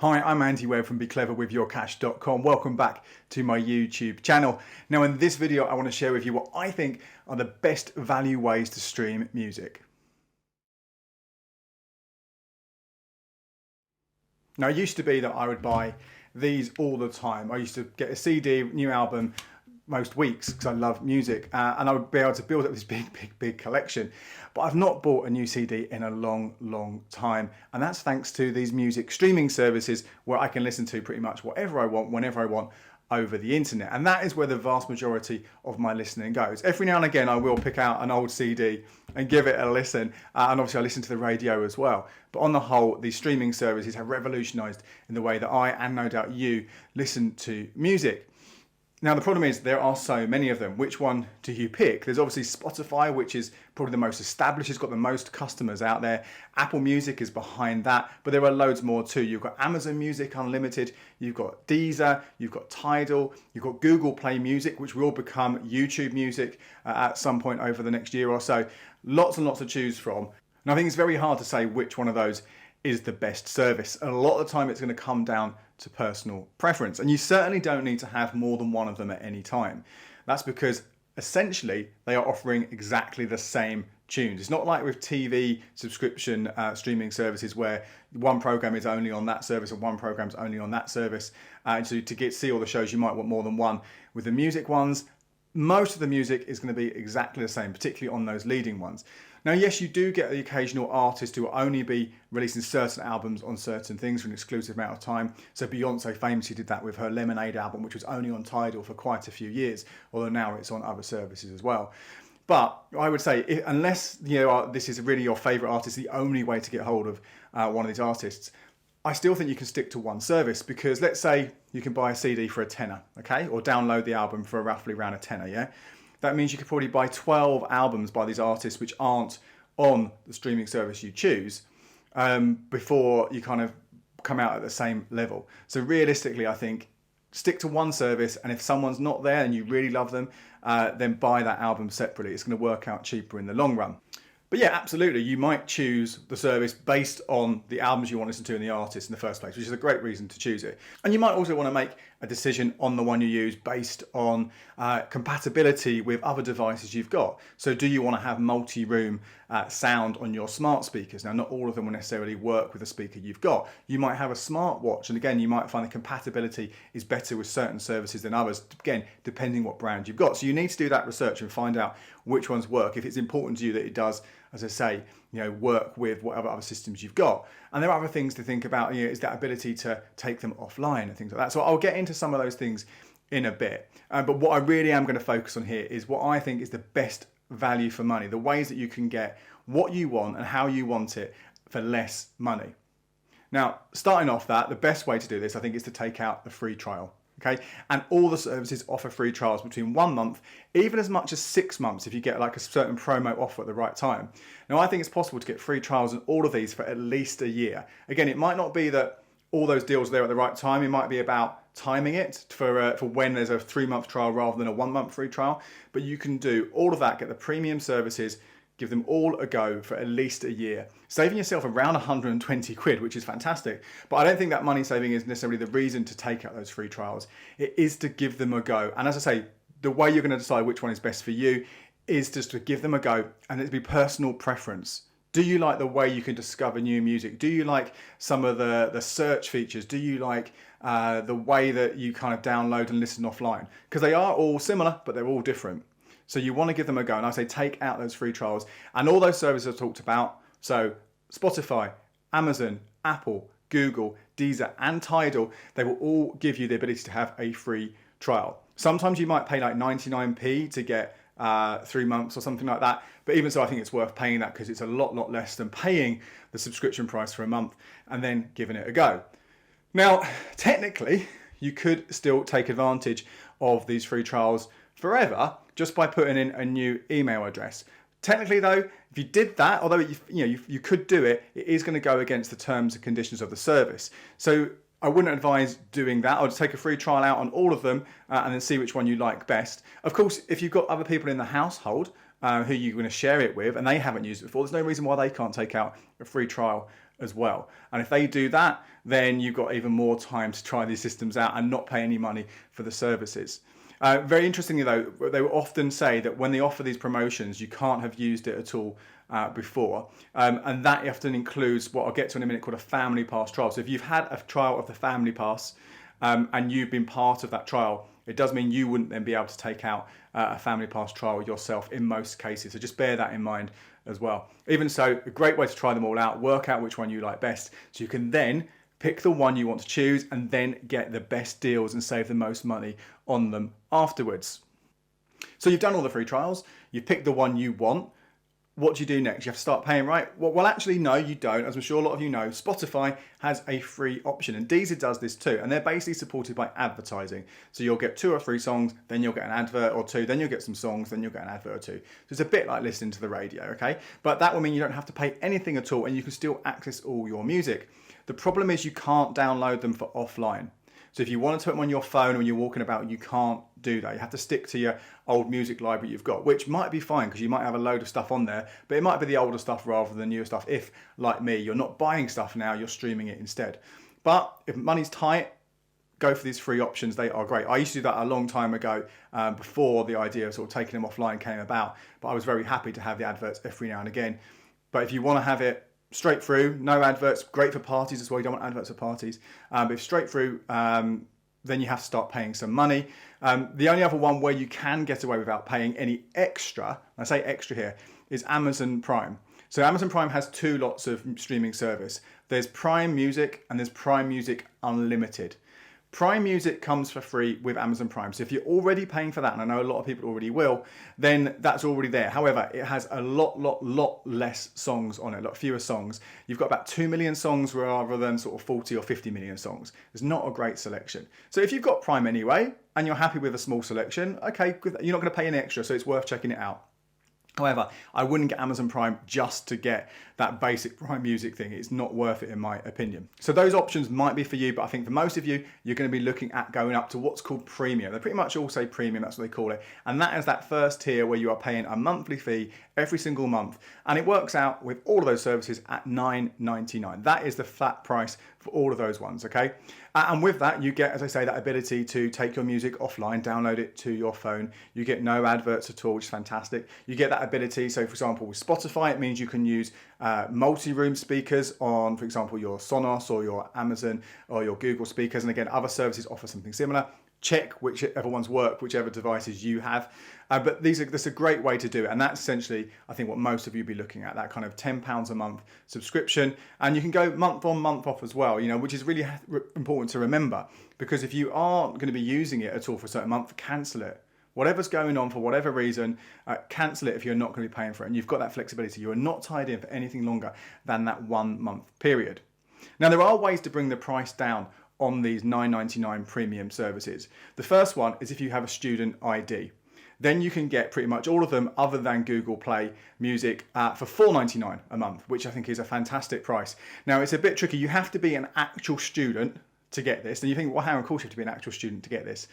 Hi, I'm Andy Webb from BeCleverWithYourCash.com. Welcome back to my YouTube channel. Now in this video, I want to share with you what I think are the best value ways to stream music. Now it used to be that I would buy these all the time. I used to get a CD, new album, most weeks because I love music and I would be able to build up this big collection. But I've not bought a new CD in a long time, and that's thanks to these music streaming services where I can listen to pretty much whatever I want, whenever I want, over the internet. And that is where the vast majority of my listening goes. Every now and again I will pick out an old CD and give it a listen, and obviously I listen to the radio as well. But on the whole, these streaming services have revolutionized in the way that I, and no doubt you, listen to music. Now the problem is there are so many of them. Which one do you pick? There's obviously Spotify, which is probably the most established. It's got the most customers out there. Apple Music is behind that, but there are loads more too. You've got Amazon Music Unlimited, you've got Deezer, you've got Tidal, you've got Google Play Music, which will become YouTube Music at some point over the next year or so. Lots and lots to choose from. And I think it's very hard to say which one of those is the best service. And a lot of the time it's going to come down to personal preference. And you certainly don't need to have more than one of them at any time. That's because essentially they are offering exactly the same tunes. It's not like with TV subscription streaming services where one program is only on that service and one program's only on that service. So to see all the shows, you might want more than one. With the music ones, most of the music is going to be exactly the same, particularly on those leading ones. Now, yes, you do get the occasional artist who will only be releasing certain albums on certain things for an exclusive amount of time. So Beyonce famously did that with her Lemonade album, which was only on Tidal for quite a few years, although now it's on other services as well. But I would say, unless this is really your favourite artist, the only way to get hold of one of these artists, I still think you can stick to one service, because let's say you can buy a CD for a tenner, okay? Or download the album for roughly around a tenner, yeah? That means you could probably buy 12 albums by these artists which aren't on the streaming service you choose before you kind of come out at the same level. So realistically, I think stick to one service, and if someone's not there and you really love them, then buy that album separately. It's going to work out cheaper in the long run. But yeah, absolutely, you might choose the service based on the albums you want to listen to and the artist in the first place, which is a great reason to choose it. And you might also want to make a decision on the one you use based on compatibility with other devices you've got. So do you want to have multi-room sound on your smart speakers? Now, not all of them will necessarily work with the speaker you've got. You might have a smartwatch, and again, you might find the compatibility is better with certain services than others, again, depending what brand you've got. So you need to do that research and find out which ones work, if it's important to you that it does, as I say, work with whatever other systems you've got. And there are other things to think about, is that ability to take them offline and things like that. So I'll get into some of those things in a bit. But what I really am going to focus on here is what I think is the best value for money, the ways that you can get what you want and how you want it for less money. Now, starting off the best way to do this, I think, is to take out the free trial. Okay, and all the services offer free trials between 1 month, even as much as 6 months if you get like a certain promo offer at the right time. Now, I think it's possible to get free trials in all of these for at least a year. Again, it might not be that all those deals are there at the right time. It might be about timing it for when there's a 3-month trial rather than a 1 month free trial. But you can do all of that, get the premium services, give them all a go for at least a year, saving yourself around 120 quid, which is fantastic. But I don't think that money saving is necessarily the reason to take out those free trials. It is to give them a go. And as I say, the way you're going to decide which one is best for you is just to give them a go, and it'll be personal preference. Do you like the way you can discover new music? Do you like some of the search features? Do you like the way that you kind of download and listen offline? Because they are all similar, but they're all different. So you want to give them a go, and I say take out those free trials and all those services I talked about. So Spotify, Amazon, Apple, Google, Deezer and Tidal, they will all give you the ability to have a free trial. Sometimes you might pay like 99p to get 3 months or something like that. But even so, I think it's worth paying that, because it's a lot less than paying the subscription price for a month and then giving it a go. Now, technically, you could still take advantage of these free trials forever just by putting in a new email address. Technically though, if you did that, although you could do it, it is going to go against the terms and conditions of the service. So I wouldn't advise doing that. I would take a free trial out on all of them and then see which one you like best. Of course, if you've got other people in the household who you're going to share it with and they haven't used it before, there's no reason why they can't take out a free trial as well. And if they do that, then you've got even more time to try these systems out and not pay any money for the services. Very interestingly though, they will often say that when they offer these promotions, you can't have used it at all before. And that often includes what I'll get to in a minute called a family pass trial. So if you've had a trial of the family pass and you've been part of that trial, it does mean you wouldn't then be able to take out a family pass trial yourself in most cases. So just bear that in mind as well. Even so, a great way to try them all out, work out which one you like best, so you can then pick the one you want to choose and then get the best deals and save the most money on them afterwards. So you've done all the free trials, you've picked the one you want. What do you do next? You have to start paying, right? Well, actually, no, you don't. As I'm sure a lot of you know, Spotify has a free option, and Deezer does this too. And they're basically supported by advertising. So you'll get 2 or 3 songs, then you'll get an advert or 2, then you'll get some songs, then you'll get an advert or 2. So it's a bit like listening to the radio, okay? But that will mean you don't have to pay anything at all, and you can still access all your music. The problem is you can't download them for offline. So if you wanted to put them on your phone when you're walking about, you can't do that. You have to stick to your old music library you've got, which might be fine because you might have a load of stuff on there, but it might be the older stuff rather than the newer stuff. If, like me, you're not buying stuff now, you're streaming it instead. But if money's tight, go for these free options. They are great. I used to do that a long time ago before the idea of sort of taking them offline came about, but I was very happy to have the adverts every now and again. But if you want to have it straight through, no adverts, great for parties as well. You don't want adverts for parties. But if straight through, then you have to start paying some money. The only other one where you can get away without paying any extra, I say extra here, is Amazon Prime. So Amazon Prime has 2 lots of streaming service. There's Prime Music and there's Prime Music Unlimited. Prime Music comes for free with Amazon Prime. So if you're already paying for that, and I know a lot of people already will, then that's already there. However, it has a lot less songs on it, a lot fewer songs. You've got about 2 million songs rather than sort of 40 or 50 million songs. It's not a great selection. So if you've got Prime anyway, and you're happy with a small selection, okay, you're not going to pay any extra, so it's worth checking it out. However, I wouldn't get Amazon Prime just to get that basic Prime Music thing. It's not worth it in my opinion. So those options might be for you, but I think for most of you, you're going to be looking at going up to what's called premium. They pretty much all say premium, that's what they call it. And that is that first tier where you are paying a monthly fee every single month. And it works out with all of those services at $9.99. That is the flat price for all of those ones, okay? And with that, you get, as I say, that ability to take your music offline, download it to your phone. You get no adverts at all, which is fantastic. You get that ability, so for example, with Spotify, it means you can use multi-room speakers on, for example, your Sonos or your Amazon or your Google speakers. And again, other services offer something similar. Check whichever ones work, whichever devices you have. But this is a great way to do it. And that's essentially, I think, what most of you be looking at, that kind of £10 a month subscription. And you can go month on, month off as well, you know, which is really important to remember. Because if you aren't going to be using it at all for a certain month, cancel it. Whatever's going on for whatever reason, cancel it if you're not going to be paying for it. And you've got that flexibility. You are not tied in for anything longer than that 1 month period. Now, there are ways to bring the price down on these $9.99 premium services. The first one is if you have a student ID. Then you can get pretty much all of them other than Google Play Music for $4.99 a month, which I think is a fantastic price. Now, it's a bit tricky. You have to be an actual student to get this. And you think, well, how, of course you have to be an actual student to get this.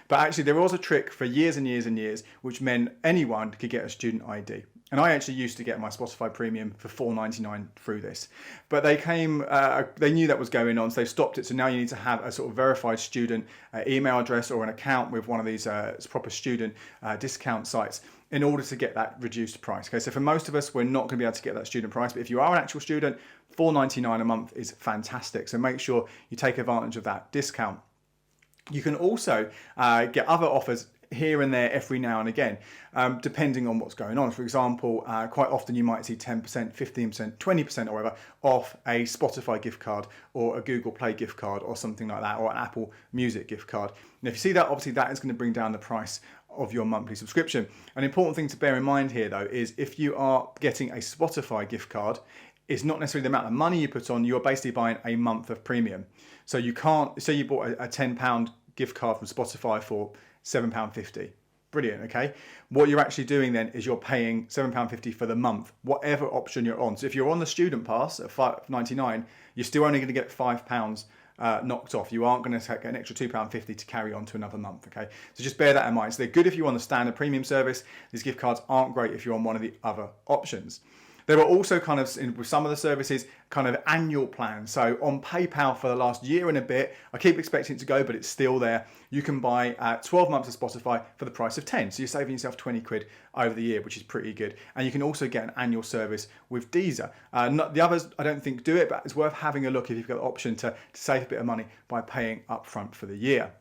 But actually, there was a trick for years and years and years, which meant anyone could get a student ID. And I actually used to get my Spotify Premium for $4.99 through this. But they knew that was going on, so they stopped it. So now you need to have a sort of verified student email address or an account with one of these proper student discount sites in order to get that reduced price. Okay, so for most of us, we're not going to be able to get that student price. But if you are an actual student, $4.99 a month is fantastic. So make sure you take advantage of that discount. You can also get other offers here and there every now and again, depending on what's going on. For example, quite often you might see 10%, 15%, 20% or whatever off a Spotify gift card or a Google Play gift card or something like that, or an Apple Music gift card. And if you see that, obviously that is going to bring down the price of your monthly subscription. An important thing to bear in mind here though is if you are getting a Spotify gift card, it's not necessarily the amount of money you put on, you're basically buying a month of premium. So you can't, say you bought a £10 gift card from Spotify for £7.50. Brilliant, okay? What you're actually doing then is you're paying £7.50 for the month, whatever option you're on. So if you're on the student pass at $5.99, you're still only going to get £5 knocked off. You aren't going to take an extra £2.50 to carry on to another month, okay? So just bear that in mind. So they're good if you're on the standard premium service. These gift cards aren't great if you're on one of the other options. There are also kind of, with some of the services, kind of annual plans. So on PayPal for the last year and a bit, I keep expecting it to go, but it's still there. You can buy 12 months of Spotify for the price of 10. So you're saving yourself 20 quid over the year, which is pretty good. And you can also get an annual service with Deezer. The others, I don't think do it, but it's worth having a look if you've got the option to save a bit of money by paying upfront for the year.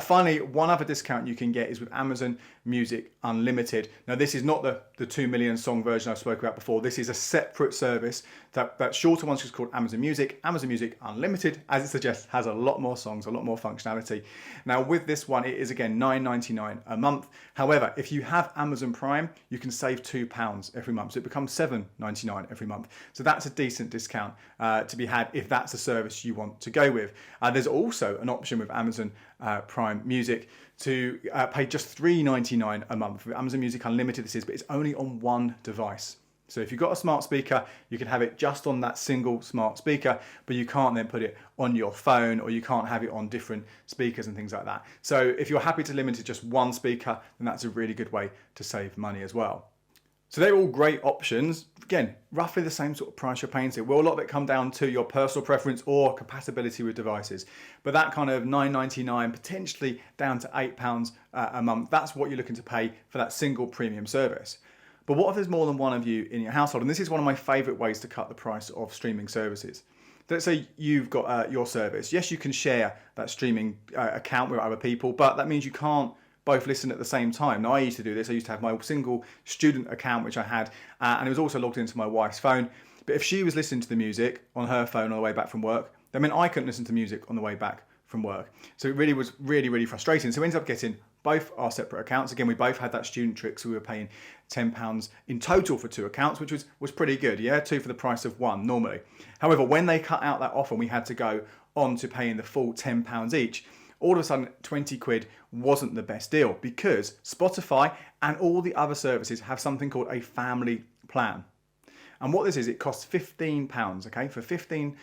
Finally, one other discount you can get is with Amazon Music Unlimited. Now, this is not the 2 million song version I spoke about before. This is a separate service. That shorter one is called Amazon Music. Amazon Music Unlimited, as it suggests, has a lot more songs, a lot more functionality. Now, with this one, it is again $9.99 a month. However, if you have Amazon Prime, you can save £2 every month. So it becomes $7.99 every month. So that's a decent discount to be had if that's a service you want to go with. There's also an option with Amazon Prime Music to pay just $3.99 a month. With Amazon Music Unlimited this is, but it's only on one device. So if you've got a smart speaker, you can have it just on that single smart speaker, but you can't then put it on your phone, or you can't have it on different speakers and things like that. So if you're happy to limit it to just one speaker, then that's a really good way to save money as well. So they're all great options. Again, roughly the same sort of price you're paying. So will a lot of it come down to your personal preference or compatibility with devices? But that kind of $9.99, potentially down to £8 a month, that's what you're looking to pay for that single premium service. But what if there's more than one of you in your household? And this is one of my favorite ways to cut the price of streaming services. Let's say you've got your service. Yes, you can share that streaming account with other people, but that means you can't both listen at the same time. Now, I used to do this. I used to have my single student account, which I had, and it was also logged into my wife's phone. But if she was listening to the music on her phone on the way back from work, that meant I couldn't listen to music on the way back from work. So it really was really frustrating. So we ended up getting both our separate accounts. Again, we both had that student trick, so we were paying £10 in total for two accounts, which was pretty good. Yeah, two for the price of one normally. However, when they cut out that offer and we had to go on to paying the full £10 each, all of a sudden 20 quid wasn't the best deal, because Spotify and all the other services have something called a family plan. And what this is, it costs £15, okay? For £15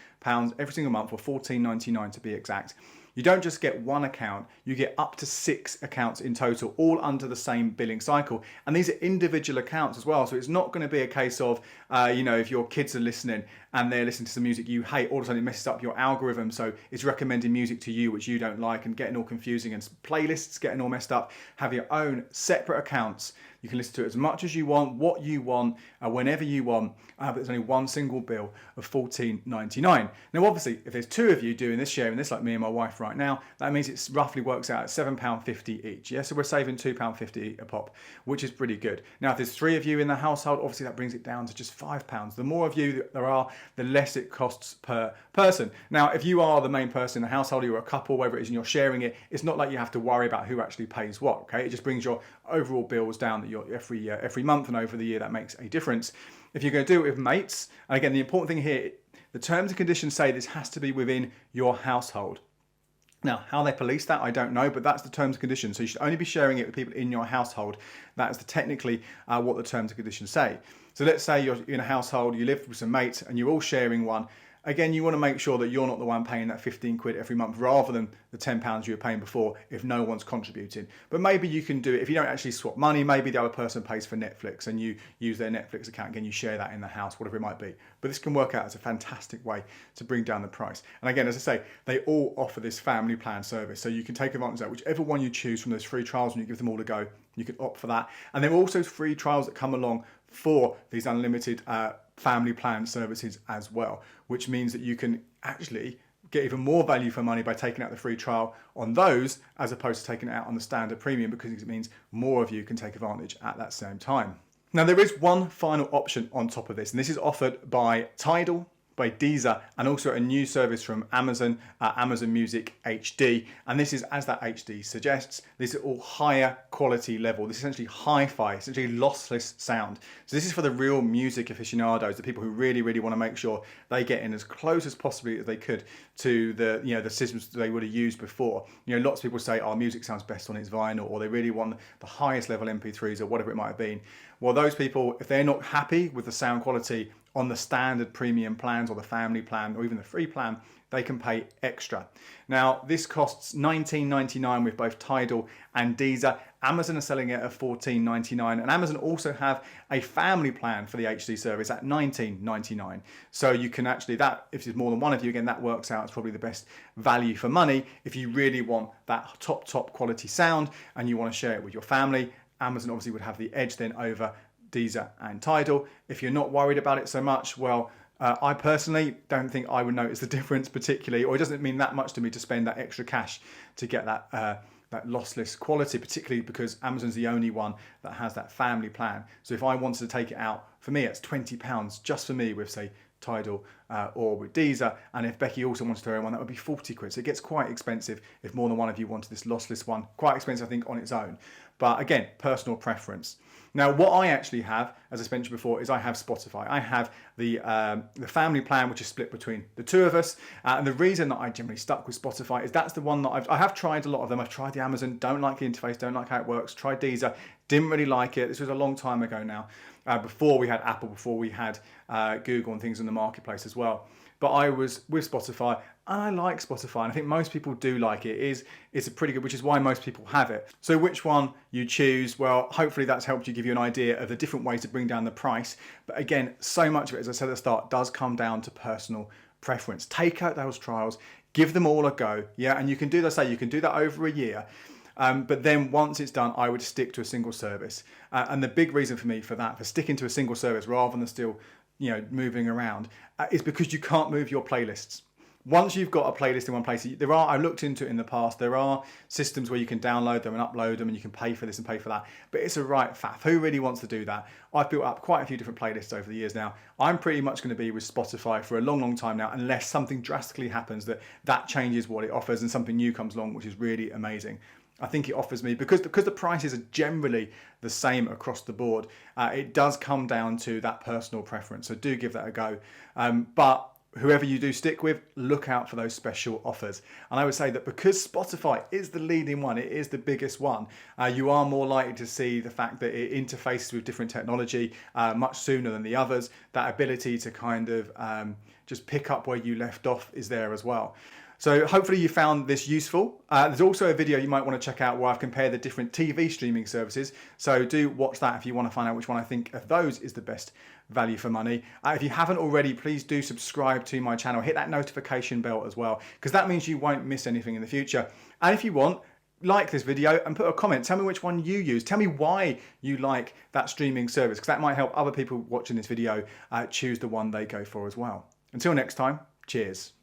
every single month, or $14.99 to be exact. You don't just get one account, you get up to 6 accounts in total, all under the same billing cycle. And these are individual accounts as well. So it's not going to be a case of, if your kids are listening and they're listening to some music you hate, all of a sudden it messes up your algorithm. So it's recommending music to you which you don't like, and getting all confusing, and playlists getting all messed up. Have your own separate accounts. You can listen to it as much as you want, what you want, whenever you want, but there's only one single bill of $14.99. Now, obviously, if there's two of you doing this, sharing this, like me and my wife right now, that means it roughly works out at £7.50 each. Yeah, so we're saving £2.50 a pop, which is pretty good. Now, if there's 3 of you in the household, obviously that brings it down to just £5. The more of you there are, the less it costs per person. Now, if you are the main person in the household, you're a couple, whatever it is, and you're sharing it, it's not like you have to worry about who actually pays what, okay? It just brings your overall bills down that you're every month, and over the year that makes a difference. If you're going to do it with mates, and again, the important thing here, the terms and conditions say this has to be within your household. Now, how they police that, I don't know, but that's the terms and conditions. So you should only be sharing it with people in your household. That is technically what the terms and conditions say. So let's say you're in a household, you live with some mates, and you're all sharing one. Again, you want to make sure that you're not the one paying that 15 quid every month, rather than the £10 you were paying before if no one's contributing. But maybe you can do it, if you don't actually swap money, maybe the other person pays for Netflix and you use their Netflix account. Again, you share that in the house, whatever it might be. But this can work out as a fantastic way to bring down the price. And again, as I say, they all offer this family plan service. So you can take advantage of that. Whichever one you choose from those free trials, when you give them all a go, you can opt for that. And there are also free trials that come along for these unlimited family plan services as well, which means that you can actually get even more value for money by taking out the free trial on those, as opposed to taking it out on the standard premium, because it means more of you can take advantage at that same time. Now, there is one final option on top of this, and this is offered by Tidal, by Deezer, and also a new service from Amazon, Amazon Music HD. And this is, as that HD suggests, these are all higher quality level. This is essentially hi-fi, essentially lossless sound. So this is for the real music aficionados, the people who really want to make sure they get in as close as possibly as they could to the the systems they would have used before. Lots of people say, oh, music sounds best on its vinyl, or they really want the highest level MP3s or whatever it might have been. Well, those people, if they're not happy with the sound quality on the standard premium plans or the family plan or even the free plan, they can pay extra. Now, this costs $19.99 with both Tidal and Deezer. Amazon are selling it at $14.99, and Amazon also have a family plan for the HD service at $19.99. So you can actually, that if there's more than one of you, again, that works out. It's probably the best value for money if you really want that top quality sound and you want to share it with your family. Amazon obviously would have the edge then over Deezer and Tidal. If you're not worried about it so much, well, I personally don't think I would notice the difference particularly, or it doesn't mean that much to me to spend that extra cash to get that that lossless quality, particularly because Amazon's the only one that has that family plan. So if I wanted to take it out, for me it's £20 just for me with, say, Tidal or with Deezer, and if Becky also wanted her own one, that would be 40 quid. So it gets quite expensive if more than one of you wanted this lossless one. Quite expensive, I think, on its own. But again, personal preference. Now, what I actually have, as I mentioned before, is I have Spotify. I have the family plan, which is split between the two of us. And the reason that I generally stuck with Spotify is that's the one that I have tried a lot of them. I've tried the Amazon, don't like the interface, don't like how it works. Tried Deezer, didn't really like it. This was a long time ago now, before we had Apple, before we had Google and things in the marketplace as well. But I was with Spotify, and I like Spotify, and I think most people do like it. It's a pretty good, which is why most people have it. So which one you choose, well, hopefully that's helped you give you an idea of the different ways to bring down the price. But again, so much of it, as I said at the start, does come down to personal preference. Take out those trials, give them all a go, yeah, and you can do that, say, you can do that over a year. But then once it's done, I would stick to a single service. And the big reason for me for that, for sticking to a single service rather than still, moving around, is because you can't move your playlists. Once you've got a playlist in one place, I looked into it in the past, there are systems where you can download them and upload them and you can pay for this and pay for that, but it's a right faff. Who really wants to do that? I've built up quite a few different playlists over the years now. I'm pretty much going to be with Spotify for a long time now, unless something drastically happens that changes what it offers and something new comes along, which is really amazing. I think it offers me, because the prices are generally the same across the board, it does come down to that personal preference. So do give that a go. But whoever you do stick with, look out for those special offers. And I would say that because Spotify is the leading one, it is the biggest one, you are more likely to see the fact that it interfaces with different technology much sooner than the others. That ability to kind of just pick up where you left off is there as well. So hopefully you found this useful. There's also a video you might want to check out where I've compared the different TV streaming services. So do watch that if you want to find out which one I think of those is the best value for money. If you haven't already, please do subscribe to my channel. Hit that notification bell as well, because that means you won't miss anything in the future. And if you want, like this video and put a comment. Tell me which one you use. Tell me why you like that streaming service, because that might help other people watching this video choose the one they go for as well. Until next time, cheers.